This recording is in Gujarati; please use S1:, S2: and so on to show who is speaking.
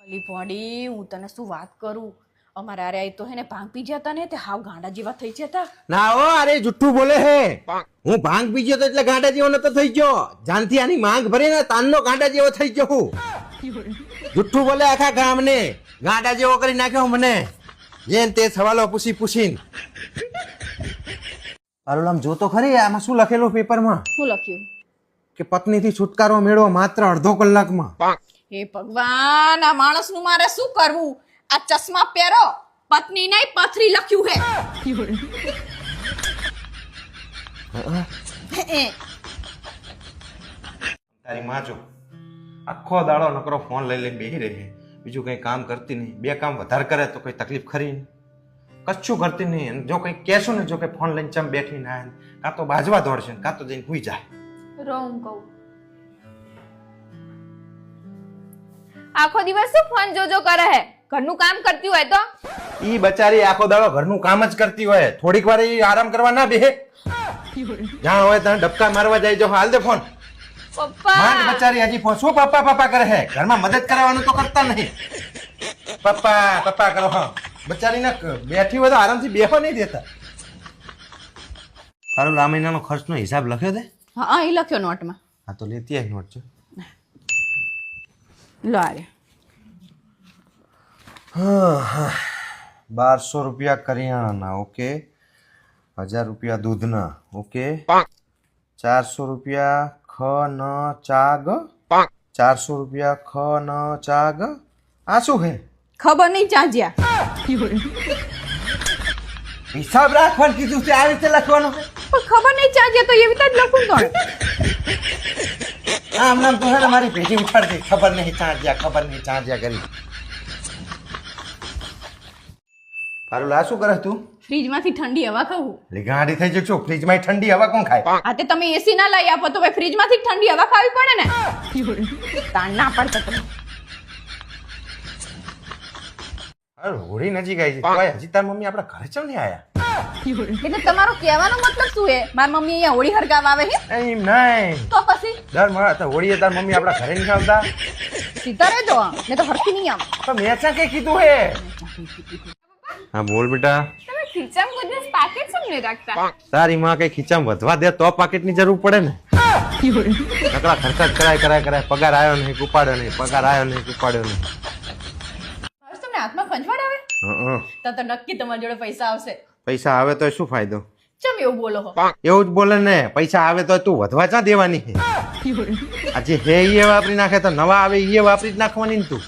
S1: અલી પોડી હું તને શું વાત કરું અમારા અરે તો હે ને ભાંગ પી જતા ને તે હાવ ગાંડા જેવા થઈ જતા
S2: ના હો અરે જુઠ્ઠું બોલે હે હું ભાંગ પી ગયો તો એટલે ગાંડા જેવો નતો થઈ ગયો જાનથી આની માંગ ભરી ને તાનનો ગાંડા જેવો થઈ ગયો હું જુઠ્ઠું બોલે આખા ગામને ગાંડા જેવો કરી નાખ્યો મને જેન તે સવાલો પૂછીને મારું નામ જોતો ખરી આમાં શું લખેલું પેપરમાં
S1: શું લખ્યું
S2: કે પત્નીથી છુટકારો મેળવો માત્ર અડધો કલાકમાં
S1: હે ભગવાન આ માણસનું મારે શું કરવું આ ચશ્મા પહેરો પત્ની નહીં પથરી લખ્યું હે
S2: તારી માં જો આખો દાડો નકરો ફોન લઈ લઈને બેહી રહી બીજું કઈ કામ કરતી નહીં બે કામ વધારે કરે તો કઈ તકલીફ ખરી નહીં કશું કરતી નહીં જો કઈ કહેશું ને જો કે ફોન લઈને ચમ બેઠી ના કાં તો બાજવા દોડશે કાં તો જઈને હુઈ જાય
S1: રોમ કહું
S3: આખો દિવસ શું ફોન જોજો કરે હે ઘરનું કામ કરતી હોય તો
S2: ઈ બચારી આખો દાડો ઘરનું કામ જ કરતી હોય થોડીક વાર ઈ આરામ કરવા ના બેહે જ્યાં હોય ત્યાં ડબકા મારવા જાય જો હાલ દે ફોન
S3: પપ્પા
S2: માંડ બચારી હજી ફોન શું પપ્પા પપ્પા કરે હે ઘરમાં મદદ કરાવવાનું તો કરતા નહીં પપ્પા પપ્પા કરો હા બચારીને બેઠી હોય તો આરામથી બેહવા નહીં દેતા તારો આ મહિનાનો ખર્ચનો હિસાબ લખ્યો દે
S1: હા એ લખ્યો નોટમાં
S2: હા તો લેતી આવી નોટ છે
S1: લો આરે
S2: 1200 રૂપિયા કરિયાણાના ઓકે 1000 રૂપિયા દૂધના ઓકે 400 રૂપિયા ખ ન ચાગ 400 રૂપિયા ખ ન ચાગ આ શું હે
S1: ખબર નહીં ચાંજ્યા
S2: હિસાબ રાખવાનું કીધું છે આ રીતે લખવાનું છે
S1: પણ ખબર નહીં ચાંજ્યા તો એવી રીતે જ લખું તો
S2: આમ નામ તો હે ને મારી પેટી ઉપાડતી ખબર નહીં ચાંજ્યા કરી પારુલ આ શું કરે તું
S1: ફ્રીજમાંથી ઠંડી હવા ખાવું
S2: લીગાડી થઈ જશો ફ્રીજમાં ઠંડી હવા કોણ ખાય
S1: હા તે તમે એસી ના લઈ આપો તો ભાઈ ફ્રીજમાંથી ઠંડી હવા ખાવી પડે ને તાણ ના પડતા તમે
S2: અરે હોળી નજીક આવી છે તોય હજી તાર મમ્મી આપણા ઘરે ચમ નહીં આયા
S1: એટલે તમારો કહેવાનો મતલબ શું હે મારી મમ્મી અહીંયા હોળી હરગાવ આવે છે
S2: એમ નહીં
S1: તો પછી
S2: દર મળે તો હોળીએ તાર મમ્મી આપણા ઘરે નહીં આવતા
S1: સીધા રહેજો ને તો હરખી નહીં આવે
S2: તો મેં ક્યાં કઈ કીધું હે હા બોલ બેટા
S3: તમે ખીચામાં કોઈ દિવસ પાકેટ શું નહીં રાખતા
S2: તારી માં કઈ ખીચામાં વધવા દે તો પાકેટની જરૂર પડે ને નકરા ખર્ચા જ કરાય પગાર આવ્યો નહીં ઉપાડ્યો નહીં પગાર આવ્યો નહીં ઉપાડ્યો નહીં
S1: હવે તમને હાથમાં ખંજવાળ આવે તો નક્કી તમારી જોડે પૈસા આવશે
S2: પૈસા આવે તો શું ફાયદો
S1: ચમ એવું બોલો હો
S2: એવું જ બોલે ને પૈસા આવે તો તું વધવા ચા દેવાની છે આજે હે એ વાપરી નાખે તો નવા આવે એ વાપરી જ નાખવાની ને તું